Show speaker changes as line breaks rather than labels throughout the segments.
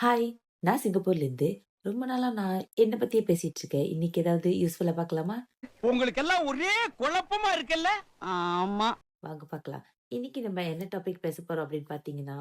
Hi! நான் சிங்கப்பூர்லேருந்து. ரொம்ப நாளா நான் என்ன பத்தியே பேசிட்டு இருக்கேன். இன்னைக்கு ஏதாவது யூஸ்ஃபுல்லா பார்க்கலாமா?
உங்களுக்கெல்லாம் ஒரே குழப்பமா இருக்குல்ல? ஆமா.
வாங்க பார்க்கலாம். இன்னைக்கு நம்ம என்ன டாபிக் பேச போறோம் அப்படின்னு பார்த்தீங்கன்னா,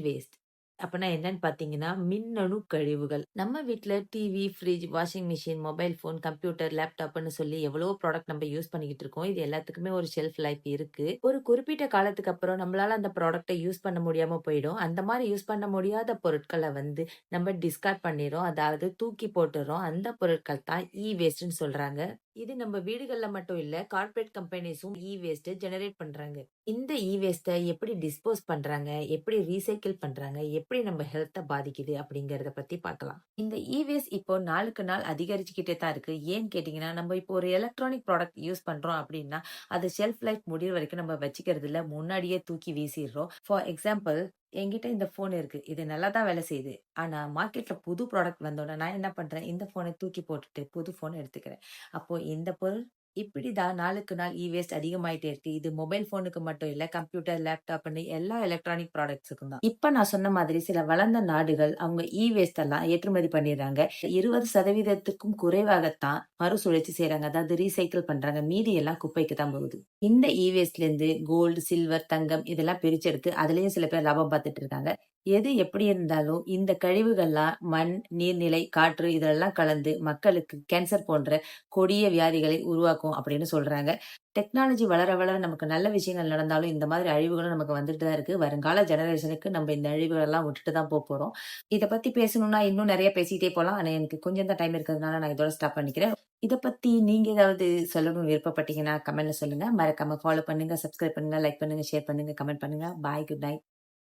வேஸ்ட். அப்பன்னா என்னன்னு பார்த்தீங்கன்னா, மின்னணு கழிவுகள். நம்ம வீட்ல TV, fridge, washing machine, mobile phone, computer, லேப்டாப்ன்னு சொல்லி எவ்வளவோ ப்ராடக்ட் நம்ம யூஸ் பண்ணிக்கிட்டு இருக்கோம். இது எல்லாத்துக்குமே ஒரு ஷெல்ஃப் லைஃப் இருக்கு. ஒரு குறிப்பிட்ட காலத்துக்கு அப்புறம் நம்மளால அந்த ப்ராடக்ட்ட யூஸ் பண்ண முடியாம போயிடும். அந்த மாரி யூஸ் பண்ண முடியாத பொருட்கள வந்து நம்ம டிஸ்கார்ட் பண்ணிர்றோம். அதாவது தூக்கி போட்டுர்றோம். அந்த பொருட்கள் தான் வேஸ்ட்ன்னு சொல்றாங்க. இது நம்ம வீடுகள்ல மட்டும் இல்ல, கார்ப்பரேட் கம்பெனிஸும் வேஸ்ட்ட ஜெனரேட் பண்றாங்க. இந்த வேஸ்ட்ட எப்படி டிஸ்போஸ் பண்றாங்க? எப்படி ரீசைக்கிள் பண்றாங்க? எப்படி நம்ம ஹெல்த்த பாதிக்குது? அப்படிங்கிறத பத்தி பார்க்கலாம். இந்த வேஸ்ட் இப்போ நாளுக்கு நாள் அதிகரிச்சுக்கிட்டே தான் இருக்கு. ஏன்னு கேட்டீங்கன்னா, நம்ம இப்போ ஒரு எலக்ட்ரானிக் ப்ராடக்ட் யூஸ் பண்றோம் அப்படின்னா, அது ஷெல்ஃப் லைஃப் முடியிற வரைக்கும் நம்ம வச்சுக்கிறது இல்ல. முன்னாடியே தூக்கி வீசிர்றோம். ஃபார் எக்ஸாம்பிள் என்கிட்ட இந்த ஃபோன் இருக்கு. இது நல்லா தான் வேலை செய்யுது. ஆனா மார்க்கெட்ல புது ப்ராடக்ட் வந்தோனே நான் என்ன பண்றேன், இந்த ஃபோன தூக்கி போட்டுட்டு புது ஃபோன் எடுத்துக்கிறேன். அப்போ இந்த பொருள் இப்படிதான் நாளுக்கு நாள் வேஸ்ட் அதிகமாயிட்டே இருக்கு. இது மொபைல் ஃபோனுக்கு மட்டும் இல்ல, கம்ப்யூட்டர், லேப்டாப்ன்னு எல்லா எலக்ட்ரானிக் ப்ராடக்ட்ஸுக்கும் தான். இப்ப நான் சொன்ன மாதிரி சில வளர்ந்த நாடுகள் அவங்க வேஸ்ட் எல்லாம் ஏற்றுமதி பண்ணிடுறாங்க. 20% குறைவாகத்தான் மறுசுழற்சி செய்றாங்க. அதாவது ரீசைக்கிள் பண்றாங்க. மீதி எல்லாம் குப்பைக்கு தான் போகுது. இந்த வேஸ்ட்ல இருந்து கோல்டு, சில்வர், தங்கம் இதெல்லாம் பிரிச்செடுத்து அதுலயும் சில பேர் லாபம் பார்த்துட்டு இருக்காங்க. எது எப்படி இருந்தாலும் இந்த கழிவுகள்லாம் மண், நீர்நிலை, காற்று இதெல்லாம் கலந்து மக்களுக்கு கேன்சர் போன்ற கொடிய வியாதிகளை உருவாக்கும் அப்படின்னு சொல்றாங்க. டெக்னாலஜி வளர வளர நமக்கு நல்ல விஷயங்கள் நடந்தாலும், இந்த மாதிரி அழிவுகளும் நமக்கு வந்துட்டு தான் இருக்கு. வருங்கால ஜெனரேஷனுக்கு நம்ம இந்த அழிவுகளெல்லாம் விட்டுட்டு தான் போப்போறோம். இத பத்தி பேசணும்னா இன்னும் நெறைய பேசிட்டே போலாம். ஆனா எனக்கு கொஞ்சம் தான் டைம் இருக்கிறதுனால நான் இதோட ஸ்டாப் பண்ணிக்கிறேன். இத பத்தி நீங்க ஏதாவது சொல்லணும்னு விருப்பப்பட்டீங்கன்னா கமெண்ட்ல சொல்லுங்க. மறக்காம ஃபாலோ பண்ணுங்க, சப்ஸ்கிரைப் பண்ணுங்க, லைக் பண்ணுங்க, ஷேர் பண்ணுங்க, கமெண்ட் பண்ணுங்க. பாய். Good night.